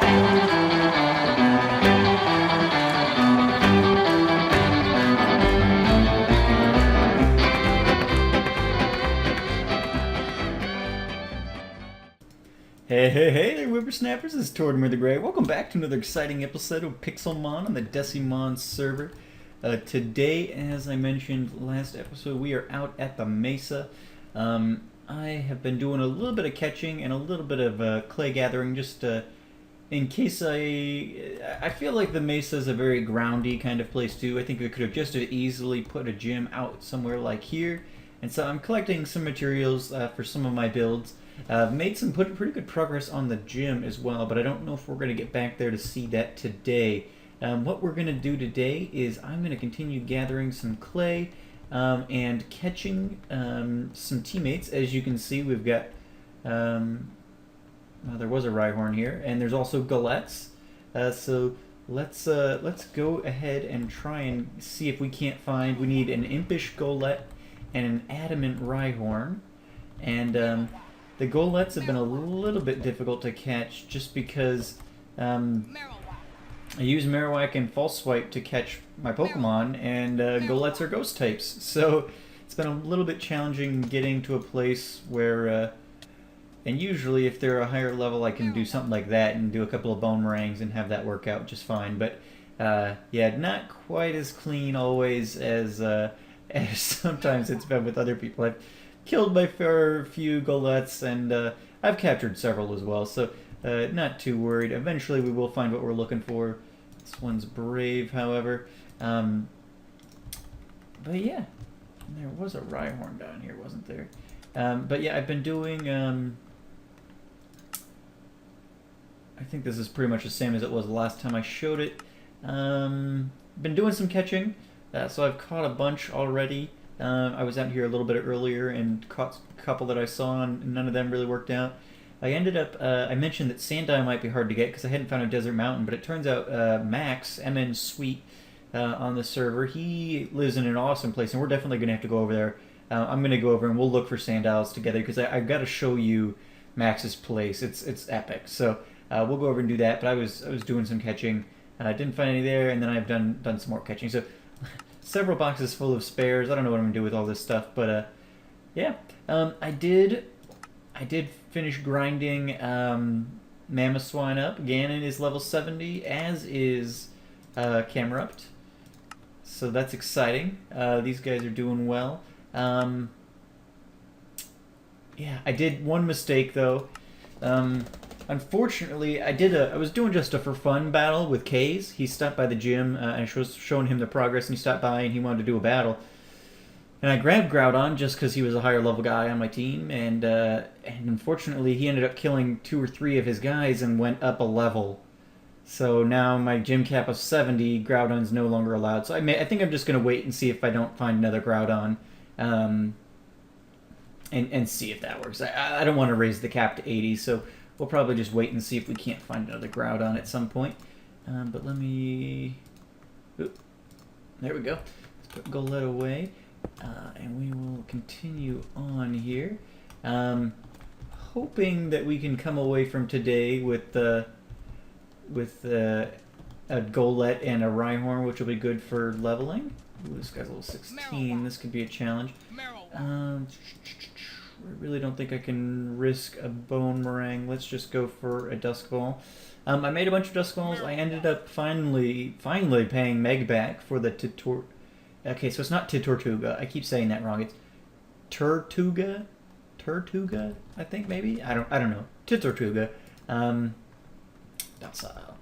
Hey there, whippersnappers, this is Tortoise the Gray. Welcome back to another exciting episode of Pixelmon on the DeciMon server. Today, as I mentioned last episode, we are out at the Mesa. I have been doing a little bit of catching and a little bit of clay gathering, just in case I feel like the Mesa is a very groundy kind of place too. I think we could have just as easily put a gym out somewhere like here. And so I'm collecting some materials for some of my builds. Made some pretty good progress on the gym as well, but I don't know if we're going to get back there to see that today. What we're going to do today is I'm going to continue gathering some clay and catching some teammates. As you can see, we've got, well, there was a Rhyhorn here, and there's also Galettes. So let's go ahead and try and see if we can't find, we need an Impish Golett and an Adamant Rhyhorn. And the Golettes have been a little bit difficult to catch just because I use Marowak and False Swipe to catch my Pokemon, and Golettes are ghost types. So it's been a little bit challenging getting to a place where, and usually if they're a higher level I can do something like that and do a couple of bone meringues and have that work out just fine. But yeah, not quite as clean always as sometimes it's been with other people. I've killed my fair few Golettes, and I've captured several as well, so not too worried. Eventually we will find what we're looking for. This one's brave, however. But yeah, there was a Rhyhorn down here, wasn't there? But yeah, I've been doing, I think this is pretty much the same as it was the last time I showed it. Been doing some catching, so I've caught a bunch already. I was out here a little bit earlier and caught a couple that I saw, and none of them really worked out. I ended up, I mentioned that Sandile might be hard to get because I hadn't found a desert mountain, but it turns out Max, MN Sweet, on the server, he lives in an awesome place, and we're definitely going to have to go over there. I'm going to go over and we'll look for Sandiles together because I've got to show you Max's place. It's epic. So we'll go over and do that, but I was doing some catching. I didn't find any there, and then I've done some more catching. So several boxes full of spares. I don't know what I'm gonna do with all this stuff, but yeah. I did finish grinding Mamoswine up. Ganon is level 70, as is Camerupt. So that's exciting. These guys are doing well. Yeah, I did one mistake though. Unfortunately, I was doing just a for fun battle with Kaze. He stopped by the gym, and I was showing him the progress, and he stopped by and he wanted to do a battle. And I grabbed Groudon just because he was a higher level guy on my team, and unfortunately he ended up killing 2 or 3 of his guys and went up a level. So now my gym cap of 70, Groudon's no longer allowed. So I think I'm just going to wait and see if I don't find another Groudon, and see if that works. I don't want to raise the cap to 80, so we'll probably just wait and see if we can't find another Groudon at some point. But let me... Oop. There we go. Let's put Golett away. And we will continue on here. Hoping that we can come away from today with a Golett and a Rhyhorn, which will be good for leveling. Ooh, this guy's level 16. This could be a challenge. I really don't think I can risk a bone meringue. Let's just go for a Dusk Ball. I made a bunch of Dusk Balls. I ended up finally paying Meg back for the Okay, so it's not Tortuga. I keep saying that wrong. It's Tortuga, I think maybe. I don't know. Tortuga. Docile.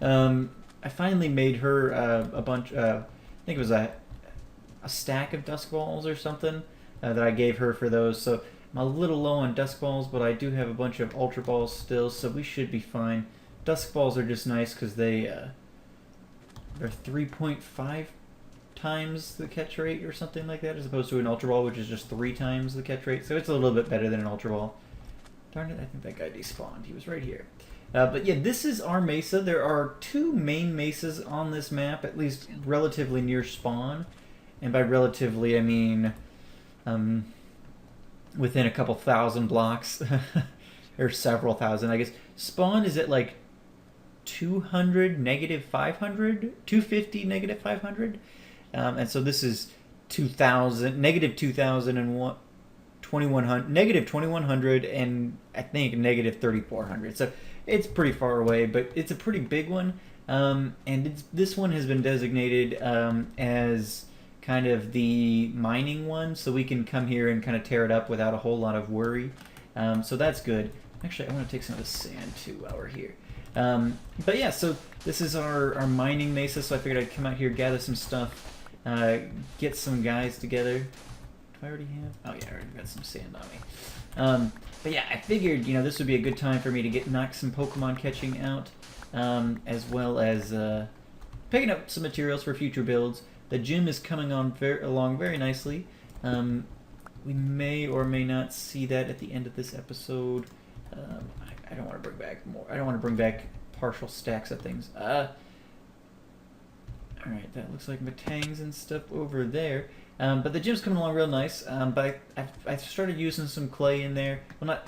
I finally made her a bunch. I think it was a stack of Dusk Balls or something that I gave her for those. So I'm a little low on Dusk Balls, but I do have a bunch of Ultra Balls still, so we should be fine. Dusk Balls are just nice because they're 3.5 times the catch rate or something like that, as opposed to an Ultra Ball, which is just 3 times the catch rate. So it's a little bit better than an Ultra Ball. Darn it, I think that guy despawned. He was right here. But yeah, this is our Mesa. There are 2 main Mesas on this map, at least relatively near spawn. And by relatively, I mean within a couple thousand blocks. Or several thousand, I guess. Spawn is at like 200, negative 500, 250, negative 500. And so this is 2000, negative 2001, 2100, negative 2100, and I think negative 3400. So it's pretty far away, but it's a pretty big one. And this one has been designated as kind of the mining one, so we can come here and kind of tear it up without a whole lot of worry. So that's good. Actually, I want to take some of the sand too while we're here. But yeah, so this is our mining mesa, so I figured I'd come out here, gather some stuff, get some guys together. Do I already have? Oh yeah, I already got some sand on me. But yeah, I figured, you know, this would be a good time for me to knock some Pokemon catching out, as well as picking up some materials for future builds. The gym is coming on along very nicely. We may or may not see that at the end of this episode. I don't want to bring back more. I don't want to bring back partial stacks of things. Alright, that looks like Matangs and stuff over there. But the gym's coming along real nice. But I've started using some clay in there. Well,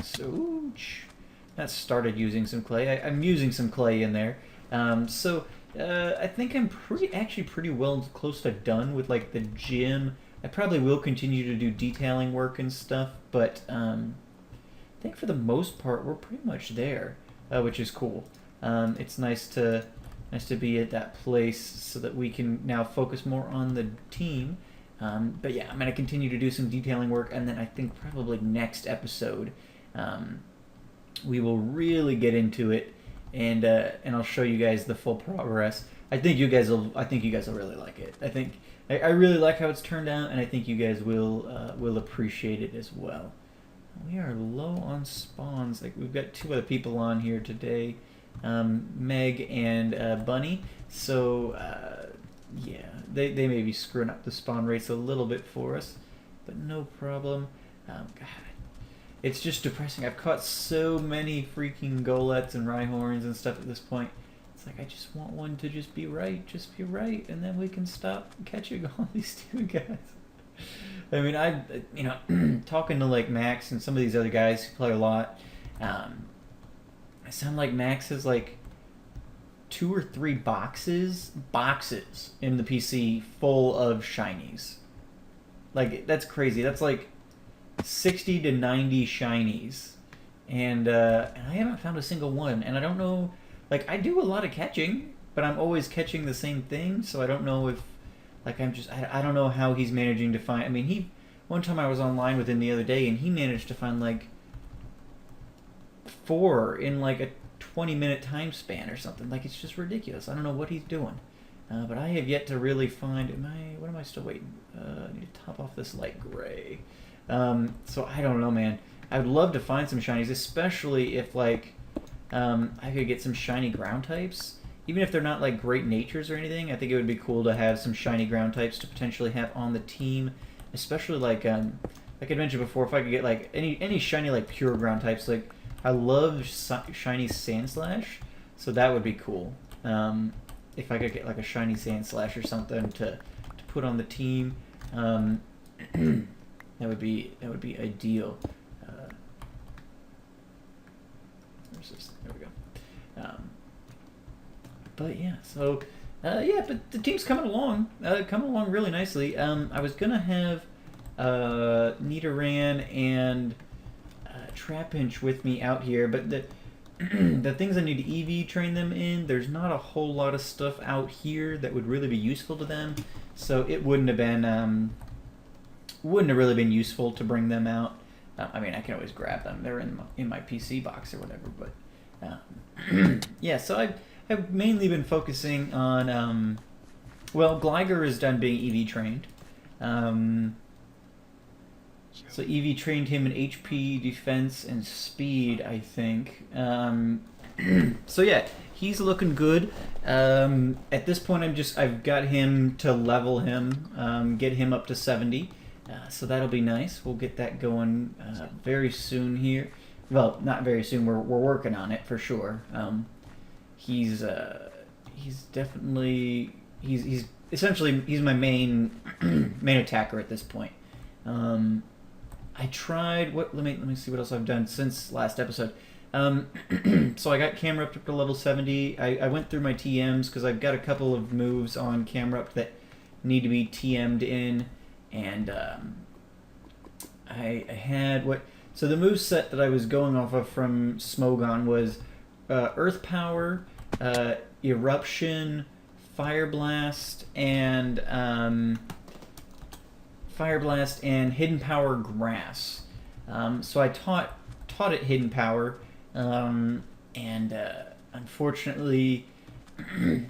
not started using some clay. I'm using some clay in there. I think I'm pretty well close to done with like the gym. I probably will continue to do detailing work and stuff, but I think for the most part we're pretty much there, which is cool. It's nice to be at that place so that we can now focus more on the team. But yeah, I'm gonna continue to do some detailing work, and then I think probably next episode we will really get into it, and I'll show you guys the full progress. I think you guys will really like it. I really like how it's turned out, and I think you guys will appreciate it as well. We are low on spawns. Like, we've got two other people on here today, Meg and Bunny. So yeah, they may be screwing up the spawn rates a little bit for us, but no problem. God, it's just depressing. I've caught so many freaking Golets and Rhyhorns and stuff at this point. It's like, I just want one to just be right, and then we can stop catching all these two guys. I mean, talking to like Max and some of these other guys who play a lot, I sound like Max has like 2 or 3 boxes in the PC full of shinies. Like, that's crazy. That's like 60 to 90 shinies, and I haven't found a single one. And I don't know. Like, I do a lot of catching, but I'm always catching the same thing, so I don't know if, like, I don't know how he's managing to find. I mean, one time I was online with him the other day, and he managed to find, like, 4 in, like, a 20-minute time span or something. Like, it's just ridiculous. I don't know what he's doing. But I have yet to really find, what am I still waiting? I need to top off this light gray. So I don't know, man. I would love to find some shinies, especially if, like, I could get some shiny ground types. Even if they're not like great natures or anything, I think it would be cool to have some shiny ground types to potentially have on the team. Especially like I mentioned before, if I could get like any shiny like pure ground types. Like, I love shiny Sandslash, so that would be cool. If I could get like a shiny Sandslash or something to put on the team, that would be ideal. There we go. But yeah, so yeah, but the team's coming along really nicely. I was gonna have Nidoran and Trapinch with me out here, but the things I need to EV train them in, there's not a whole lot of stuff out here that would really be useful to them, so it wouldn't have really been useful to bring them out. I mean, I can always grab them. They're in my PC box or whatever. But yeah, so I've mainly been focusing on. Well, Gligar is done being EV trained. So EV trained him in HP, defense, and speed, I think. So yeah, he's looking good. At this point, I've got him to level him, get him up to 70. So that'll be nice. We'll get that going very soon here. Well, not very soon. We're working on it for sure. He's definitely he's my main attacker at this point. I tried let me see what else I've done since last episode. So I got camera up to level 70. I went through my TMs because I've got a couple of moves on camera up that need to be TM'd in, and I had what. So the move set that I was going off of from Smogon was Earth Power, Eruption, Fire Blast, and Hidden Power Grass. So I taught it Hidden Power, and unfortunately,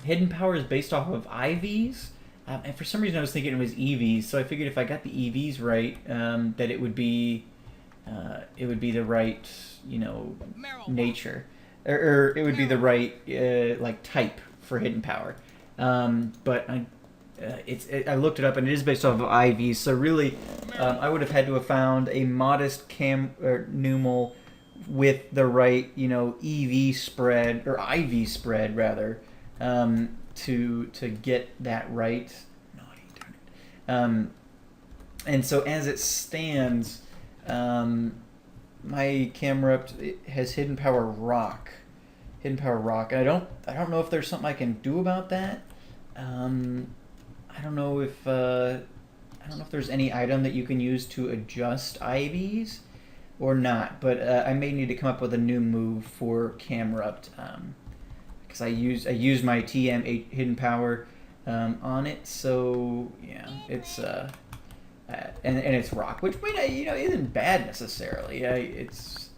Hidden Power is based off of IVs, and for some reason I was thinking it was EVs. So I figured if I got the EVs right, that it would be the right, nature, or it would be the right like type for Hidden Power. But I looked it up and it is based off of IVs. So really, I would have had to have found a modest Numal with the right, EV spread or IV spread rather, to get that right. Naughty, darn it. And so as it stands, my camera has Hidden Power Rock, and I don't know if there's something I can do about that. I don't know if there's any item that you can use to adjust IVs or not, but I may need to come up with a new move for Camrupt, because I use my TM Hidden Power on it. So yeah, it's and it's rock, which isn't bad necessarily. It's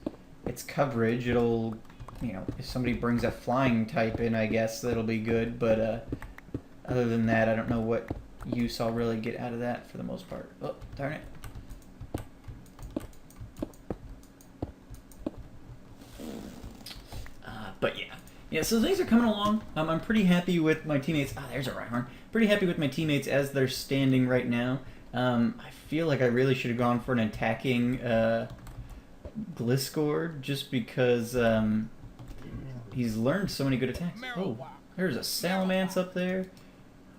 coverage. It'll if somebody brings a flying type in, I guess that'll be good. But other than that, I don't know what use I'll really get out of that for the most part. Oh, darn it. But yeah, so things are coming along. I'm pretty happy with my teammates. There's a Rhyhorn. Pretty happy with my teammates as they're standing right now. I feel like I really should have gone for an attacking Gliscor just because he's learned so many good attacks. Oh, there's a Salamence up there.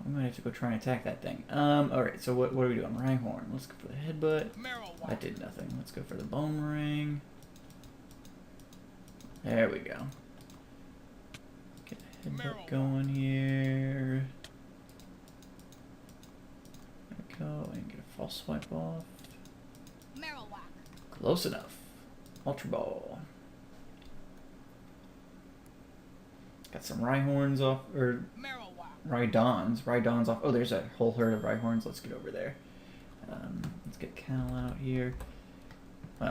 I'm gonna have to go try and attack that thing. Alright, so what are we doing? Rhyhorn. Let's go for the headbutt. That did nothing. Let's go for the bone ring. There we go. Get the headbutt going here. There we go, and get a false swipe off. Close enough. Ultra Ball. Got some Rhyhorns off, or Rhydons off. Oh, there's a whole herd of Rhyhorns. Let's get over there. Let's get Cal out here.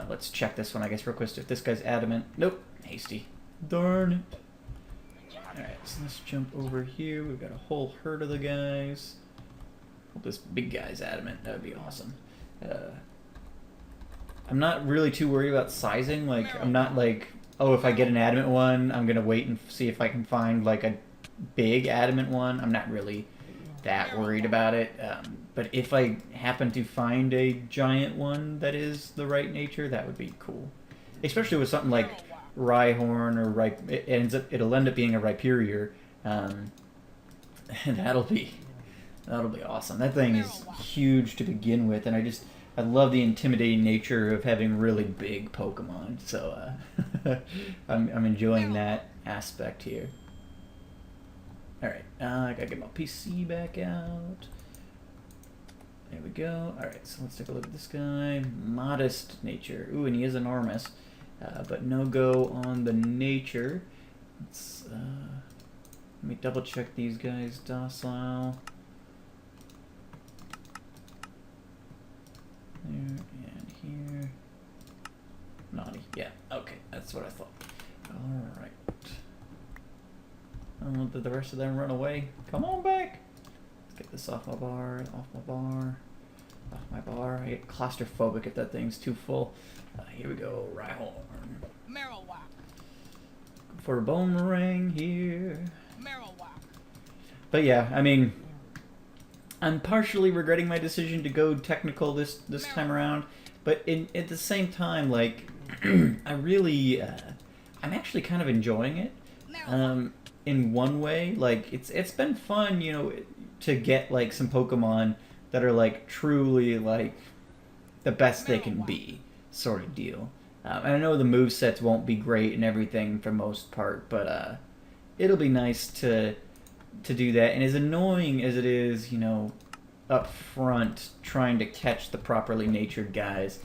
Let's check this one, I guess, real quick. If this guy's adamant. Nope. Hasty. Darn it. Alright, so let's jump over here. We've got a whole herd of the guys. Hope this big guy's adamant. That would be awesome. I'm not really too worried about sizing. Like, I'm not like, oh, if I get an adamant one, I'm going to wait and see if I can find, like, a big adamant one. I'm not really that worried about it. But if I happen to find a giant one that is the right nature, that would be cool. Especially with something like Rhyhorn or it'll end up being a Rhyperior. And that'll be awesome. That thing is huge to begin with, and I love the intimidating nature of having really big Pokemon. So I'm enjoying that aspect here. Alright, I gotta get my PC back out. There we go. Alright, so let's take a look at this guy. Modest nature. Ooh, and he is enormous. But no go on the nature. Let's, let me double check these guys. Docile. There and here. Naughty. Yeah, okay, that's what I thought. Alright. Did the rest of them run away? Come on back! Let's get this off my bar, off my bar. I get claustrophobic if that thing's too full. Here we go, Rhyhorn. For a boomerang here. But yeah, I mean, I'm partially regretting my decision to go technical this time around, but at the same time, like, I'm actually kind of enjoying it. In one way, like, it's been fun, to get, like, some Pokemon that are, like, truly, like, the best they can be, sort of deal. And I know the move sets won't be great and everything for most part, but it'll be nice to do that. And as annoying as it is, you know, up front trying to catch the properly natured guys,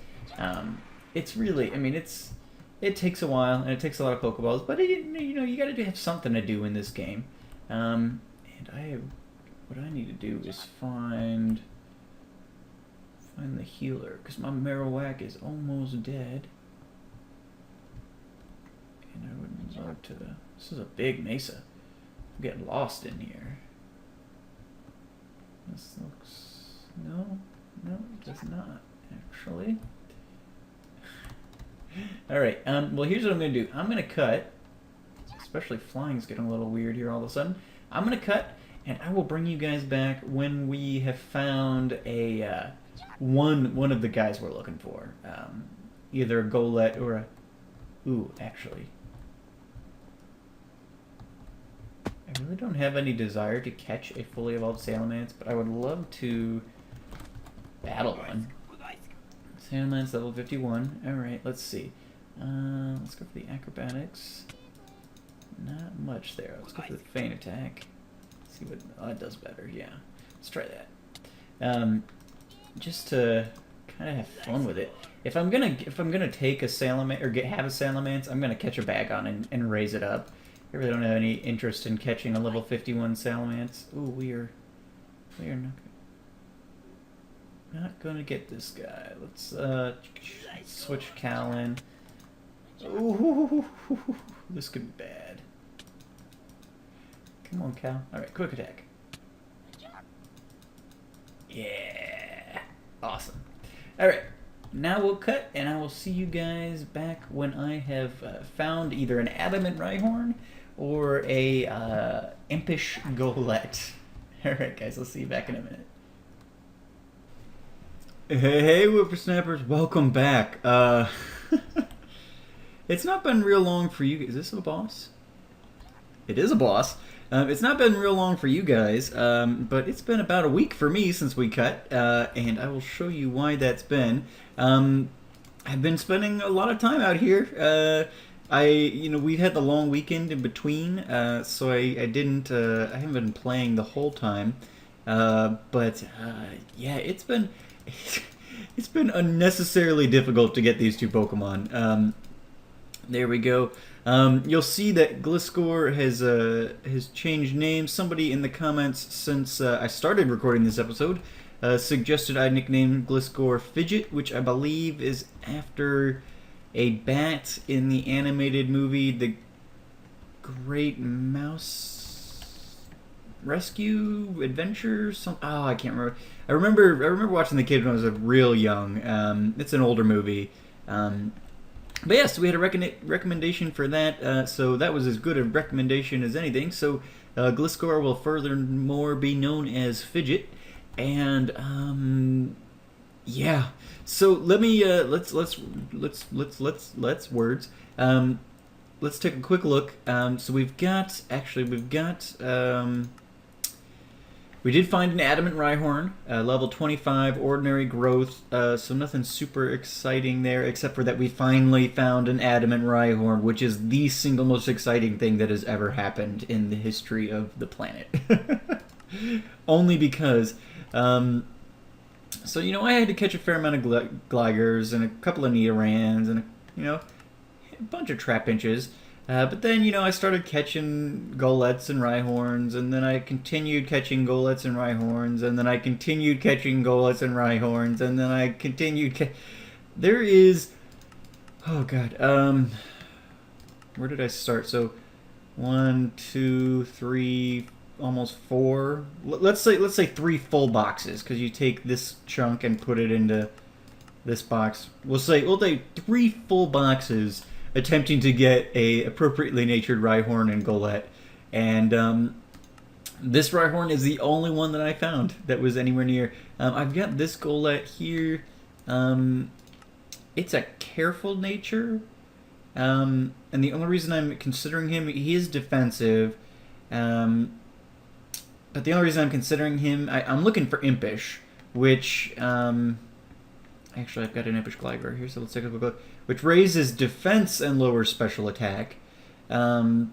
it's really, I mean, it takes a while and it takes a lot of Pokeballs, but you know, you got to have something to do in this game. And what I need to do is find the healer, because my Marowak is almost dead. And I would love to. This is a big Mesa. I'm getting lost in here. This looks. No, it does not, actually. Alright, well, here's what I'm going to do. I'm going to cut. Especially flying's getting a little weird here all of a sudden. I'm going to cut, and I will bring you guys back when we have found a one of the guys we're looking for. Either a Golett or a... Ooh, actually. I really don't have any desire to catch a fully evolved Salamence, but I would love to battle one. Salamence level 51. Alright, let's see. Let's go for the acrobatics. Not much there. Let's go for the feint attack. See what... Oh, it does better, yeah. Let's try that. Just to kind of have fun with it. If I'm gonna take a Salamence or have a Salamence, I'm gonna catch a Bagon and raise it up. I really don't have any interest in catching a level 51 Salamence. Ooh, we are not gonna get this guy. Let's switch Callan. Ooh, this could be bad. Come on, Cal. All right, quick attack. Yeah, awesome. All right. Now we'll cut, and I will see you guys back when I have found either an Adamant Rhyhorn or a Impish Golett. Alright guys, I'll see you back in a minute. Hey whippersnappers, welcome back. It's not been real long for you. Is this a boss? It is a boss. It's not been real long for you guys, but it's been about a week for me since we cut, and I will show you why that's been. I've been spending a lot of time out here. We've had the long weekend in between, so I haven't been playing the whole time. Yeah, it's been unnecessarily difficult to get these two Pokemon. There we go. You'll see that Gliscor has changed names. Somebody in the comments since I started recording this episode suggested I nickname Gliscor Fidget, which I believe is after a bat in the animated movie The Great Mouse Rescue Adventure. I can't remember. I remember watching The Kid when I was real young. It's an older movie. But yeah, so we had a recommendation for that, so that was as good a recommendation as anything. So Gliscor will furthermore be known as Fidget, and yeah. So let me let's words. Let's take a quick look. So we did find an Adamant Rhyhorn, level 25, ordinary growth, so nothing super exciting there, except for that we finally found an Adamant Rhyhorn, which is the single most exciting thing that has ever happened in the history of the planet. Only because, so, I had to catch a fair amount of Gligers and a couple of Nidoran's and, a bunch of Trapinches. But then, I started catching Goletts and Rhyhorns, and then I continued catching Goletts and Rhyhorns, and then I continued catching Goletts and Rhyhorns, and then I continued there is... Oh, God. Where did I start? So, 1, 2, 3, almost 4. Let's say 3 full boxes, because you take this chunk and put it into this box. We'll say 3 full boxes attempting to get a appropriately natured Rhyhorn and Golett, and this Rhyhorn is the only one that I found that was anywhere near. I've got this Golett here. It's a careful nature, and the only reason I'm considering him, he is defensive, but the only reason I'm considering him, I'm looking for Impish, which actually I've got an Impish Gligar here, so let's take a quick look. which raises defense and lowers special attack. So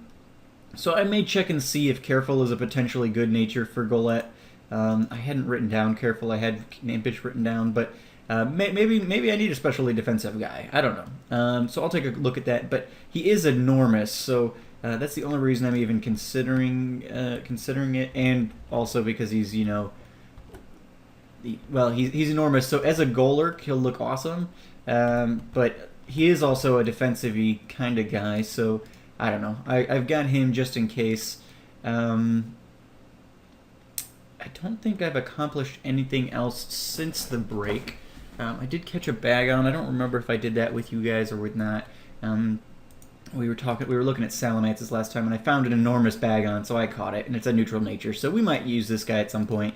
I may check and see if Careful is a potentially good nature for Golett. I hadn't written down Careful. I had Impish written down, but maybe I need a specially defensive guy. I don't know. So I'll take a look at that. But he is enormous, so that's the only reason I'm even considering it, and also because he's he's enormous. So as a Golurk, he'll look awesome, but he is also a defensive-y kind of guy. So I don't know. I've got him just in case. I don't think I've accomplished anything else since the break. I did catch a Bagon. I don't remember if I did that with you guys or with not. We were looking at Salamances last time, and I found an enormous Bagon, so I caught it, and it's a neutral nature, so we might use this guy at some point.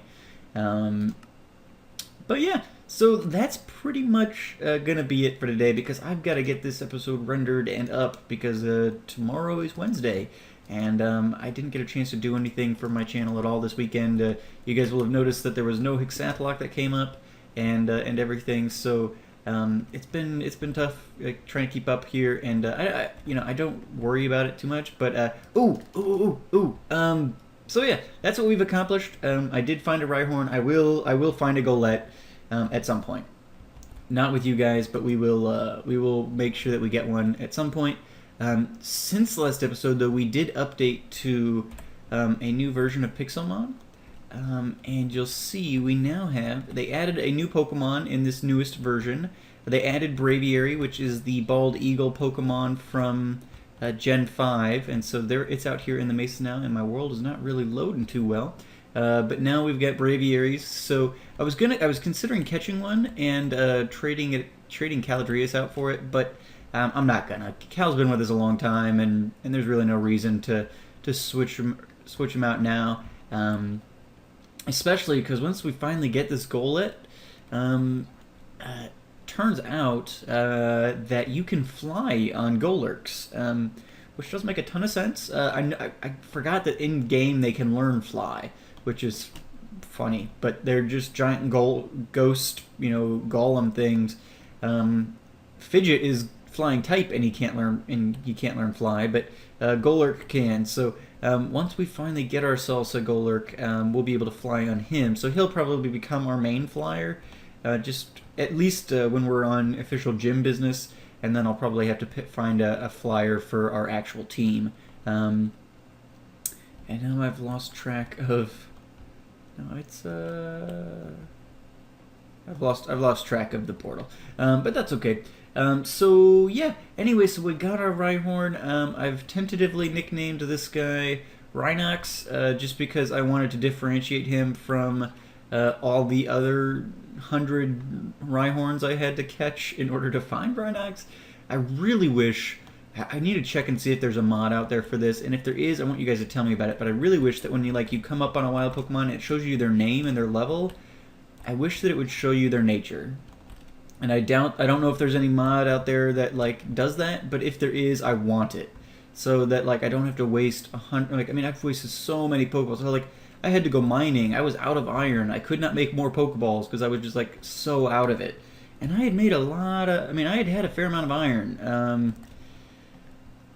But yeah, so that's pretty much gonna be it for today, because I've got to get this episode rendered and up, because tomorrow is Wednesday, and I didn't get a chance to do anything for my channel at all this weekend. You guys will have noticed that there was no Hexathlon that came up, and everything, so it's been tough trying to keep up here, and I don't worry about it too much, but so yeah, that's what we've accomplished. I did find a Rhyhorn. I will find a Golett at some point. Not with you guys, but we will make sure that we get one at some point. Since the last episode, though, we did update to a new version of Pixelmon. And you'll see they added a new Pokemon in this newest version. They added Braviary, which is the bald eagle Pokemon from Gen 5, and so it's out here in the Mesa now, and my world is not really loading too well. But now we've got Braviaries, so I was considering catching one and trading Caladrius out for it, but I'm not gonna. Cal's been with us a long time, and there's really no reason to switch him out now. Especially because once we finally get this Golett, turns out that you can fly on Golurks, which does make a ton of sense. I forgot that in game they can learn fly, which is funny, but they're just giant ghost, golem things. Fidget is flying type, and he can't learn fly, but Golurk can. So once we finally get ourselves a Golurk, we'll be able to fly on him. So he'll probably become our main flyer, just at least when we're on official gym business, and then I'll probably have to find a flyer for our actual team. And now I've lost track of. No, it's I've lost track of the portal, but that's okay. So yeah, anyway, so we got our Rhyhorn. I've tentatively nicknamed this guy Rhinox, just because I wanted to differentiate him from all the other 100 Rhyhorns I had to catch in order to find Rhinox. I really wish, I need to check and see if there's a mod out there for this, and if there is, I want you guys to tell me about it, but I really wish that when you come up on a wild Pokemon and it shows you their name and their level, I wish that it would show you their nature. And I don't know if there's any mod out there that does that, but if there is, I want it, so that I don't have to waste 100. I've wasted so many Pokeballs. So I had to go mining. I was out of iron. I could not make more Pokeballs because I was just so out of it. And I had made a lot of. I had a fair amount of iron.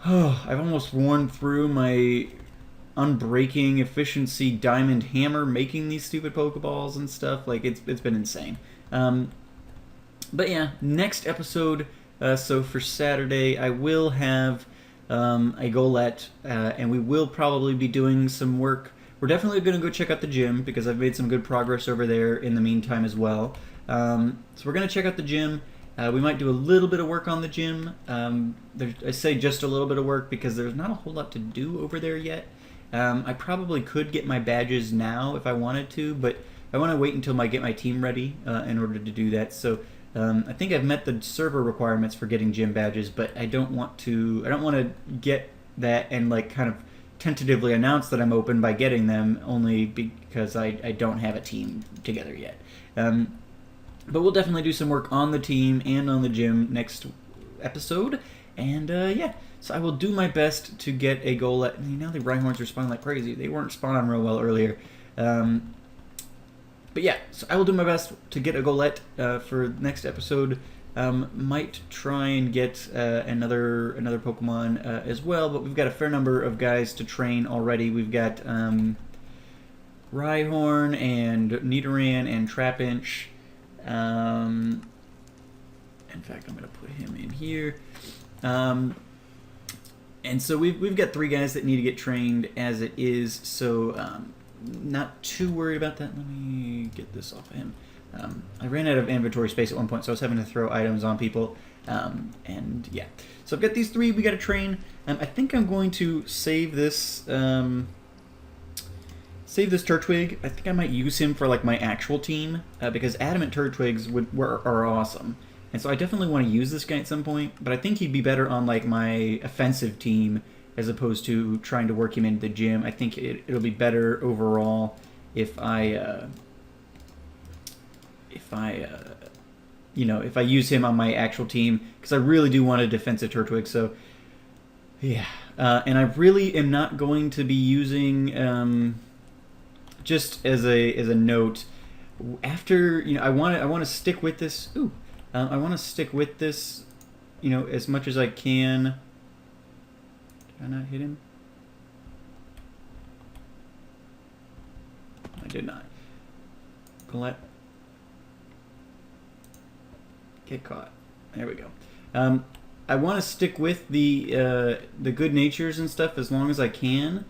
I've almost worn through my unbreaking efficiency diamond hammer making these stupid Pokeballs and stuff. It's been insane. But yeah, next episode, so for Saturday, I will have a Golett, and we will probably be doing some work. We're definitely going to go check out the gym, because I've made some good progress over there in the meantime as well. So we're going to check out the gym. We might do a little bit of work on the gym. I say just a little bit of work because there's not a whole lot to do over there yet. I probably could get my badges now if I wanted to, but I want to wait until I get my team ready in order to do that. So I think I've met the server requirements for getting gym badges, but I don't want to get that and kind of tentatively announce that I'm open by getting them, only because I don't have a team together yet. But we'll definitely do some work on the team and on the gym next episode, and yeah, so I will do my best to get a Golett. Now the Rhyhorns are spawning like crazy. They weren't spawning real well earlier. But yeah, so I will do my best to get a Golett for next episode. Might try and get another Pokemon as well, but we've got a fair number of guys to train already. We've got Rhyhorn and Nidoran and Trapinch. In fact, I'm going to put him in here. And so we've got 3 guys that need to get trained as it is, so not too worried about that. Let me get this off of him. I ran out of inventory space at one point, so I was having to throw items on people. And yeah, so I've got these 3 we got to train. I think I'm going to save this Turtwig. I think I might use him for like my actual team because Adamant Turtwigs are awesome. And so I definitely want to use this guy at some point, but I think he'd be better on like my offensive team as opposed to trying to work him into the gym. I think it'll be better overall if I use him on my actual team, because I really do want a defensive Turtwig. So yeah, and I really am not going to be using just as a note after I want to stick with this. I want to stick with this, as much as I can. Did I not hit him? I did not. Colette. Get caught. There we go. I want to stick with the good natures and stuff as long as I can,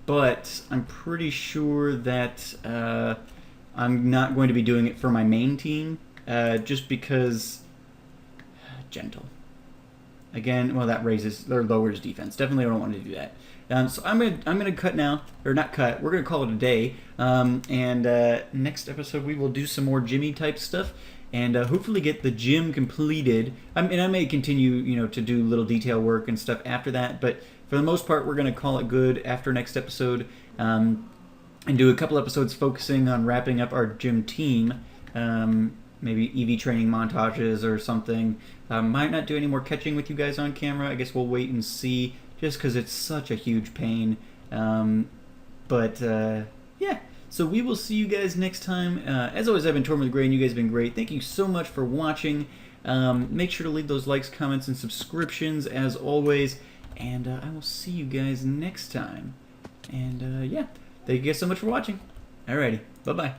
but I'm pretty sure that I'm not going to be doing it for my main team. Just because gentle. Again, well, that raises or lowers defense. Definitely don't want to do that. So I'm gonna cut now, or not cut. We're gonna call it a day. And next episode we will do some more Jimmy type stuff, and hopefully get the gym completed. I may continue, to do little detail work and stuff after that, but for the most part, we're gonna call it good after next episode, and do a couple episodes focusing on wrapping up our gym team. Maybe EV training montages or something. Might not do any more catching with you guys on camera. I guess we'll wait and see, just because it's such a huge pain. Yeah, so we will see you guys next time. As always, I've been Tortoise Gray, and you guys have been great. Thank you so much for watching. Make sure to leave those likes, comments, and subscriptions as always. And I will see you guys next time. And yeah, thank you guys so much for watching. Alrighty, bye-bye.